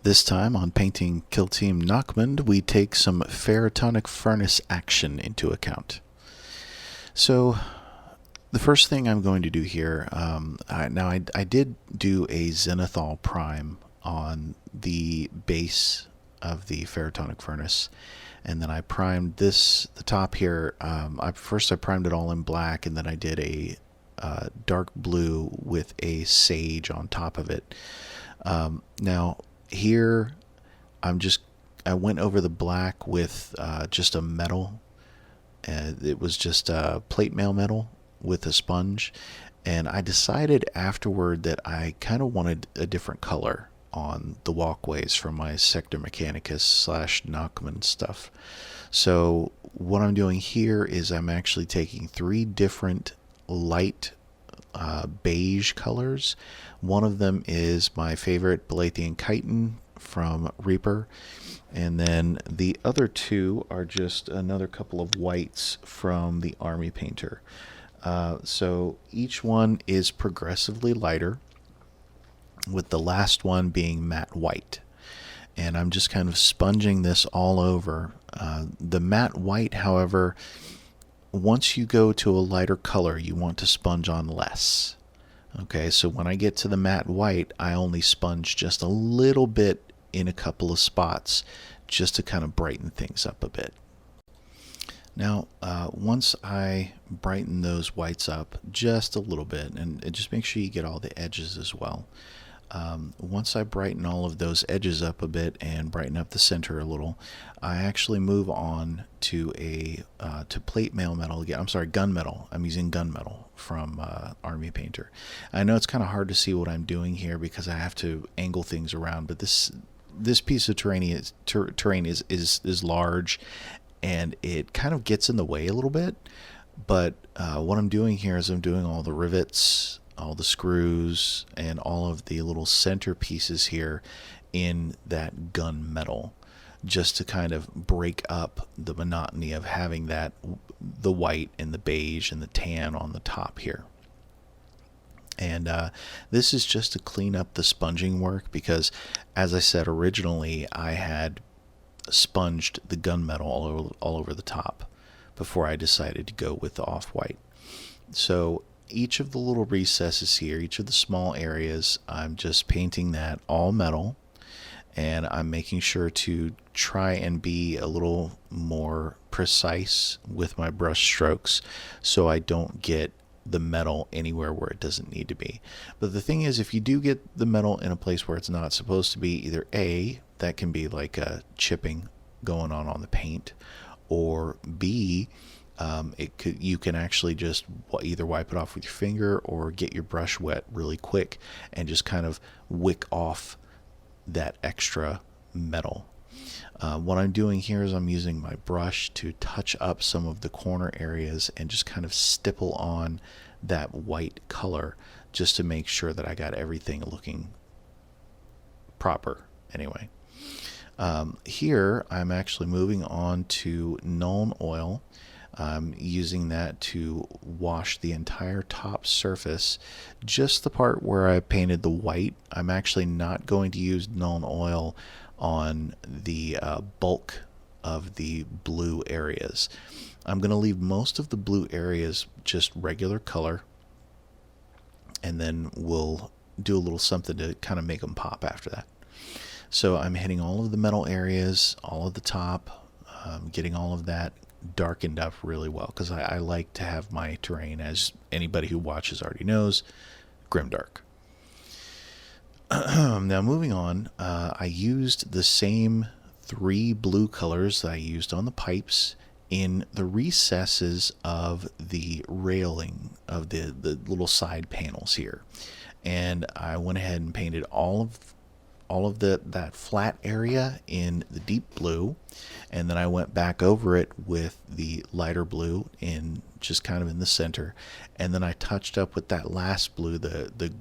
This time on painting Kill Team Nachmund, we take some Ferratonic Furnace action into account. So the first thing I'm going to do here, I did do a zenithal prime on the base of the Ferratonic Furnace, and then I primed the top here. I primed it all in black, and then I did a dark blue with a sage on top of it. Now here I went over the black with just a metal. It was just plate mail metal with a sponge, and I decided afterward that I kind of wanted a different color on the walkways from my Sector Mechanicus / Nachmund stuff. So what I'm doing here is I'm actually taking 3 different light beige colors. One of them is my favorite Balathean chitin from Reaper, and then the other 2 are just another couple of whites from the Army Painter. So each one is progressively lighter, with the last one being matte white. And I'm just kind of sponging this all over. The matte white, however, once you go to a lighter color, you want to sponge on less. Okay, so when I get to the matte white, I only sponge just a little bit in a couple of spots just to kind of brighten things up a bit. Now, once I brighten those whites up just a little bit, and just make sure you get all the edges as well. Once I brighten all of those edges up a bit and brighten up the center a little, I actually move on to to plate mail metal again. I'm sorry, gunmetal. I'm using gunmetal from Army Painter. I know it's kind of hard to see what I'm doing here because I have to angle things around, but this piece of terrain is large, and it kind of gets in the way a little bit. But what I'm doing here is I'm doing all the rivets, all the screws, and all of the little center pieces here in that gunmetal, just to kind of break up the monotony of having the white and the beige and the tan on the top here. And this is just to clean up the sponging work, because as I said originally, I had sponged the gunmetal all over the top before I decided to go with the off-white. So each of the little recesses here, each of the small areas, I'm just painting that all metal, and I'm making sure to try and be a little more precise with my brush strokes so I don't get the metal anywhere where it doesn't need to be. But the thing is, if you do get the metal in a place where it's not supposed to be, either A, that can be like a chipping going on the paint, or B, you can actually just either wipe it off with your finger or get your brush wet really quick and just kind of wick off that extra metal. What I'm doing here is I'm using my brush to touch up some of the corner areas and just kind of stipple on that white color just to make sure that I got everything looking proper. Anyway, here I'm actually moving on to Nuln Oil. I'm using that to wash the entire top surface. Just the part where I painted the white, I'm actually not going to use Nuln Oil on the bulk of the blue areas. I'm going to leave most of the blue areas just regular color, and then we'll do a little something to kind of make them pop after that. So I'm hitting all of the metal areas, all of the top, getting all of that darkened up really well, because I like to have my terrain, as anybody who watches already knows, grimdark. Now moving on, I used the same 3 blue colors that I used on the pipes in the recesses of the railing of the little side panels here, and I went ahead and painted all of that flat area in the deep blue, and then I went back over it with the lighter blue in just kind of in the center, and then I touched up with that last blue, the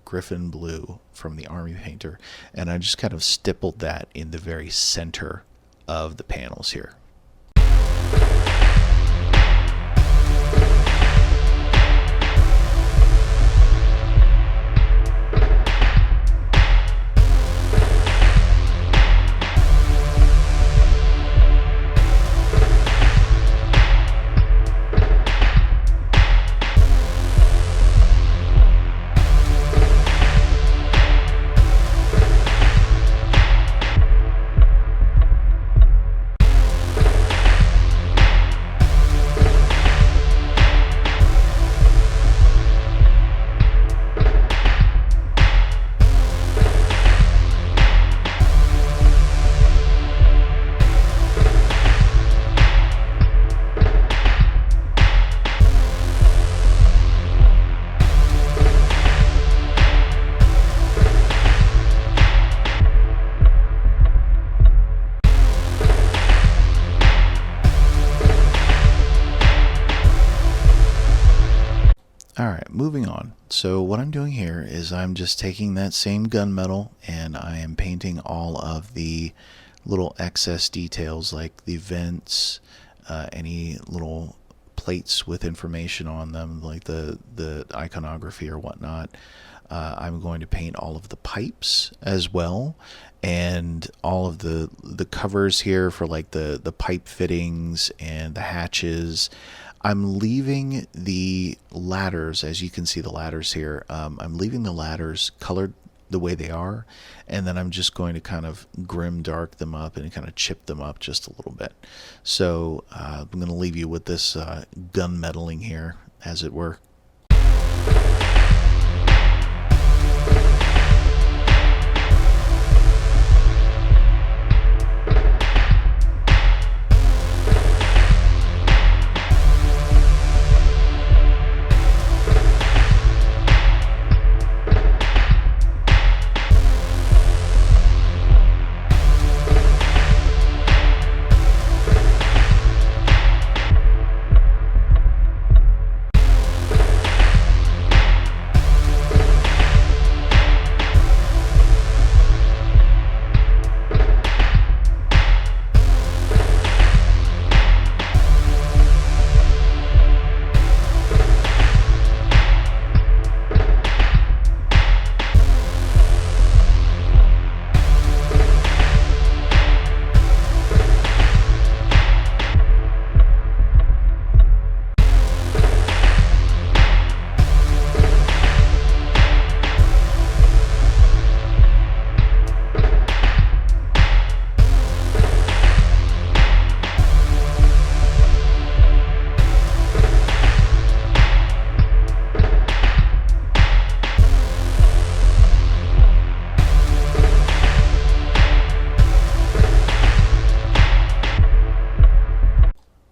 Griffin blue from the Army Painter, and I just kind of stippled that in the very center of the panels here. Alright, moving on. So what I'm doing here is I'm just taking that same gunmetal and I am painting all of the little excess details like the vents, any little plates with information on them like the iconography or whatnot. I'm going to paint all of the pipes as well, and all of the covers here for like the pipe fittings and the hatches. I'm leaving the ladders, as you can see the ladders here, I'm leaving the ladders colored the way they are, and then I'm just going to kind of grim dark them up and kind of chip them up just a little bit. So I'm going to leave you with this gunmetaling here, as it were.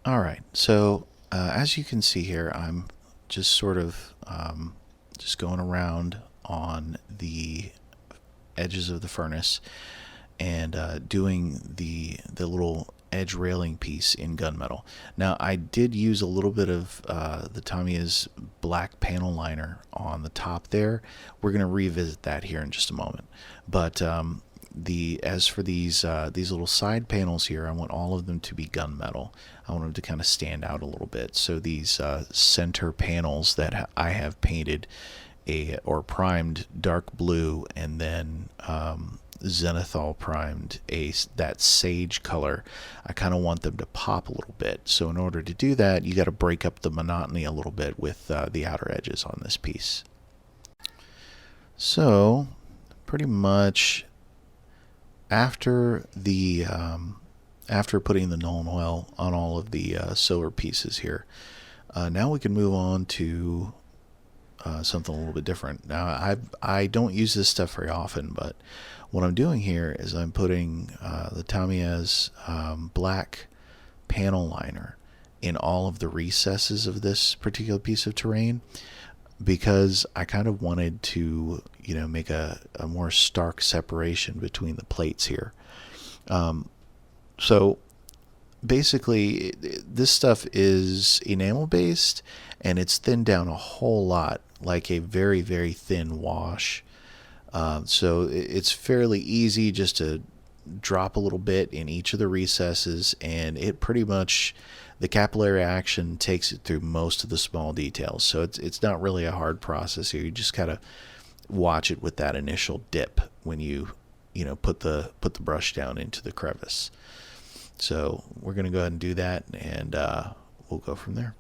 Alright, so as you can see here, I'm just sort of just going around on the edges of the furnace and doing the little edge railing piece in gunmetal. Now I did use a little bit of the Tamiya's black panel liner on the top there. We're going to revisit that here in just a moment. But as for these little side panels here, I want all of them to be gunmetal. I want them to kind of stand out a little bit. So these center panels that I have painted or primed dark blue, and then zenithal primed that sage color, I kind of want them to pop a little bit. So in order to do that, you got to break up the monotony a little bit with the outer edges on this piece. So pretty much after putting the Nuln Oil on all of the silver pieces here, now we can move on to something a little bit different. Now I don't use this stuff very often, but what I'm doing here is I'm putting the Tamiya's black panel liner in all of the recesses of this particular piece of terrain, because I kind of wanted to, make a more stark separation between the plates here. So basically this stuff is enamel based, and it's thinned down a whole lot, like a very, very thin wash. So it's fairly easy just to drop a little bit in each of the recesses, and it pretty much, the capillary action takes it through most of the small details. So it's not really a hard process here. You just kind of watch it with that initial dip when you put the brush down into the crevice. So we're going to go ahead and do that, and we'll go from there.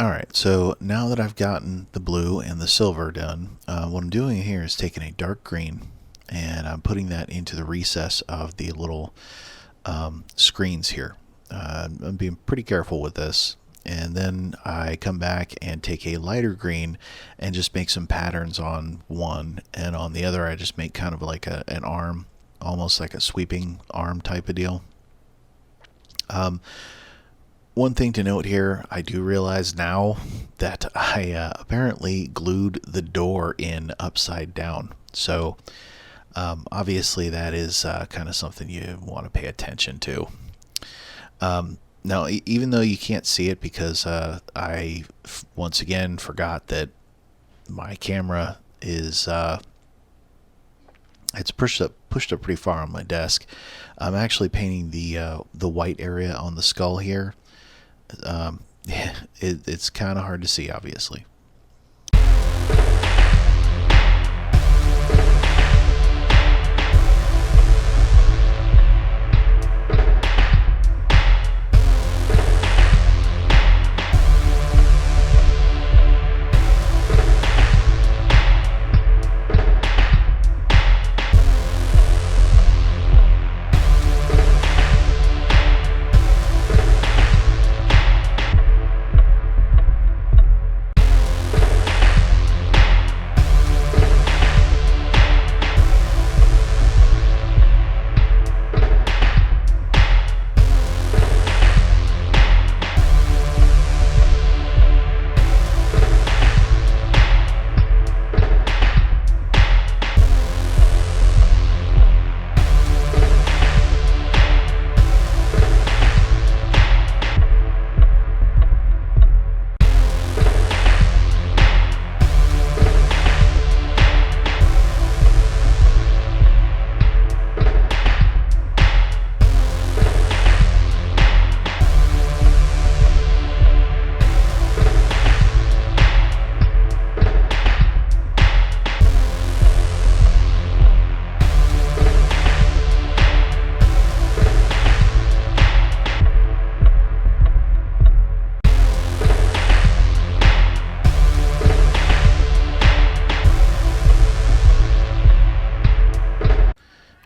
Alright, so now that I've gotten the blue and the silver done, what I'm doing here is taking a dark green and I'm putting that into the recess of the little screens here. I'm being pretty careful with this. And then I come back and take a lighter green and just make some patterns on one, and on the other I just make kind of like an arm, almost like a sweeping arm type of deal. One thing to note here, I do realize now that I apparently glued the door in upside down. So obviously that is kind of something you want to pay attention to. Now, even though you can't see it because I once again forgot that my camera is it's pushed up pretty far on my desk. I'm actually painting the white area on the skull here. It's kind of hard to see, obviously.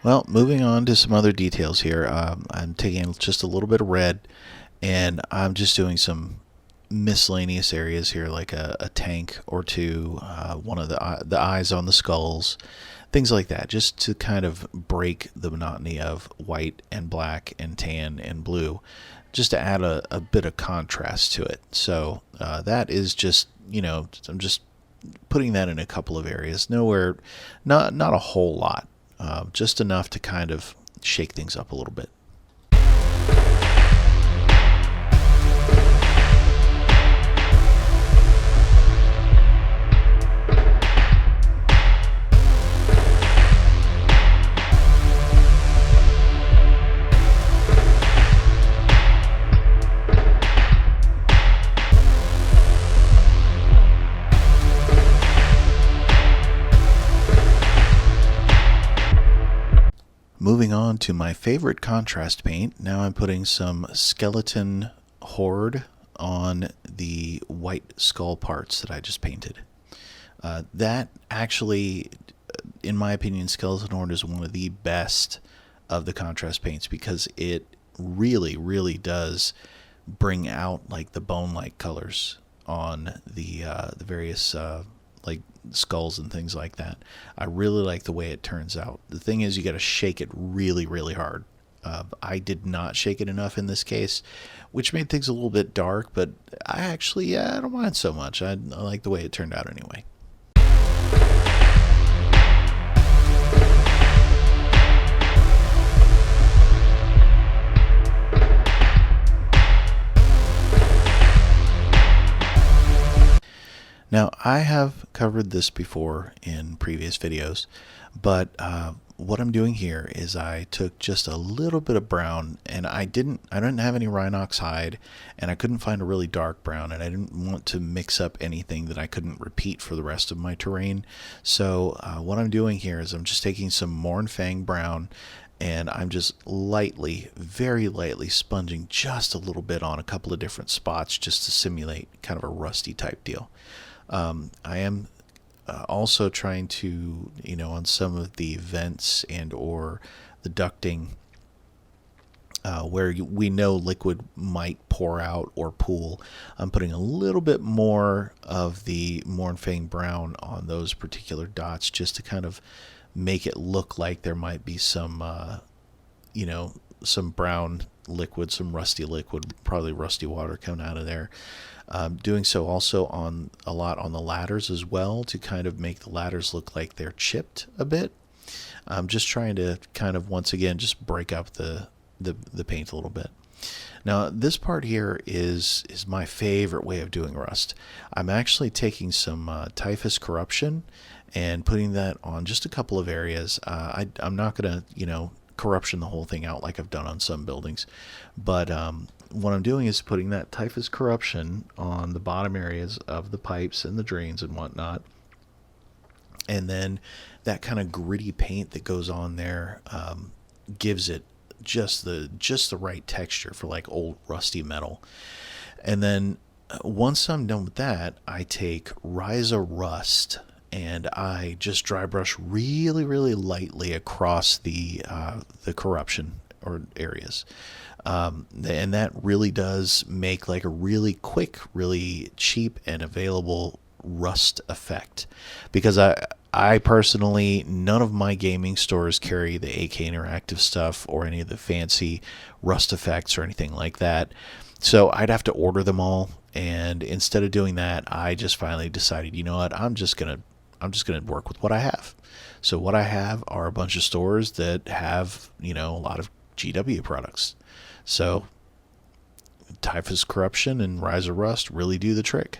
Well, moving on to some other details here. I'm taking just a little bit of red, and I'm just doing some miscellaneous areas here, like a tank or two, one of the eyes on the skulls, things like that, just to kind of break the monotony of white and black and tan and blue, just to add a bit of contrast to it. So that is just, I'm just putting that in a couple of areas. Nowhere, not a whole lot. Just enough to kind of shake things up a little bit. Moving on to my favorite contrast paint, now I'm putting some skeleton horde on the white skull parts that I just painted. That actually, in my opinion, skeleton horde is one of the best of the contrast paints because it really does bring out like the bone-like colors on the various like skulls and things like that. I really like the way it turns out. The thing is, you got to shake it really hard. I did not shake it enough in this case, which made things a little bit dark, but I don't mind so much. I like the way it turned out anyway. Now, I have covered this before in previous videos, but what I'm doing here is I took just a little bit of brown, and I didn't have any Rhinox hide, and I couldn't find a really dark brown, and I didn't want to mix up anything that I couldn't repeat for the rest of my terrain. So what I'm doing here is I'm just taking some Mornfang brown, and I'm just lightly, very lightly sponging just a little bit on a couple of different spots just to simulate kind of a rusty type deal. I am also trying to, on some of the vents and or the ducting where we know liquid might pour out or pool, I'm putting a little bit more of the Mornfang brown on those particular dots just to kind of make it look like there might be some, some brown liquid, some rusty liquid, probably rusty water coming out of there. Doing so also on a lot on the ladders as well to kind of make the ladders look like they're chipped a bit. I'm just trying to kind of once again just break up the paint a little bit. Now this part here is my favorite way of doing rust. I'm actually taking some typhus corruption and putting that on just a couple of areas. I'm not gonna corruption the whole thing out like I've done on some buildings, but what I'm doing is putting that typhus corruption on the bottom areas of the pipes and the drains and whatnot, and then that kind of gritty paint that goes on there gives it just the right texture for like old rusty metal. And then once I'm done with that, I take Ryza Rust and I just dry brush really, really lightly across the corruption or areas. And that really does make like a really quick, really cheap and available rust effect, because I personally, none of my gaming stores carry the AK Interactive stuff or any of the fancy rust effects or anything like that. So I'd have to order them all. And instead of doing that, I just finally decided, you know what, I'm just gonna work with what I have. So what I have are a bunch of stores that have, a lot of GW products. So Typhus Corruption and Ryza Rust really do the trick.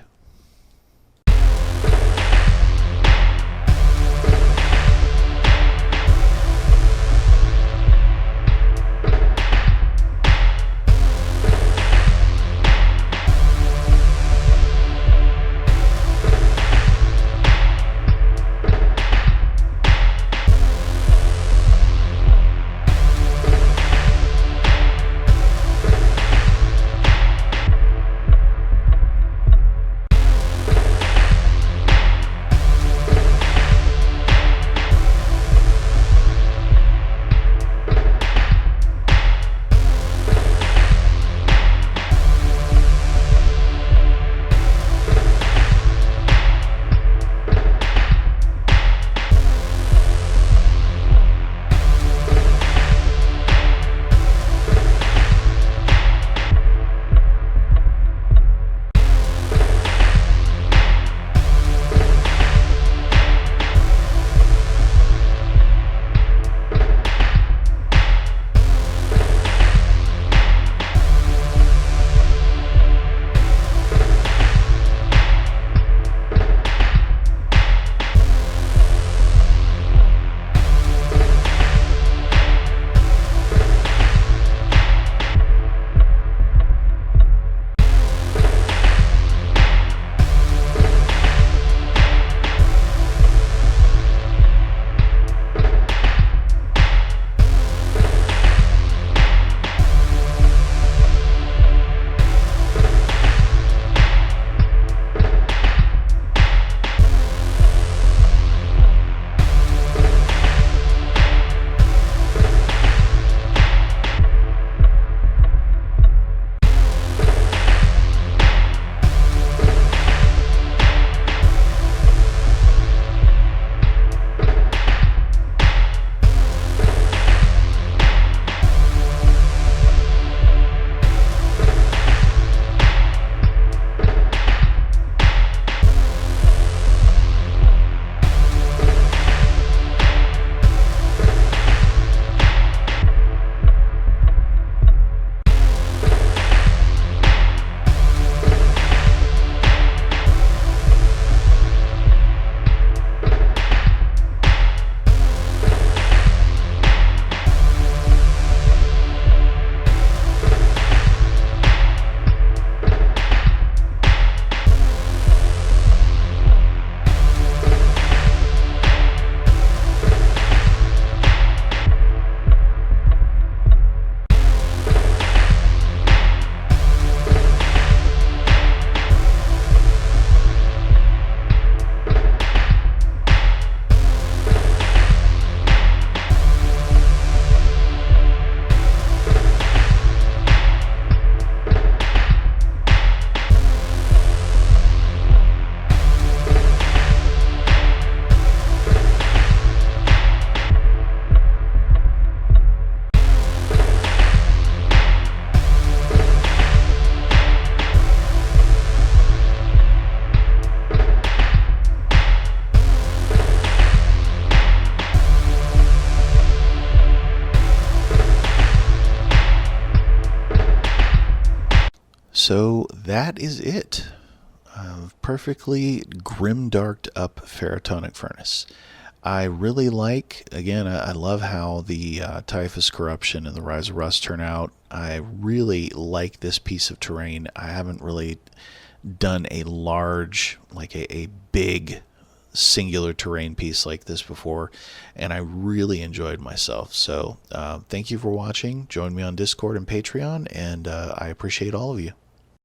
So that is it. Perfectly grim-darked up Ferratonic Furnace. I really like, again, I love how the Typhus Corruption and the Rise of Rust turn out. I really like this piece of terrain. I haven't really done a large, like a big singular terrain piece like this before, and I really enjoyed myself. So thank you for watching. Join me on Discord and Patreon, and I appreciate all of you.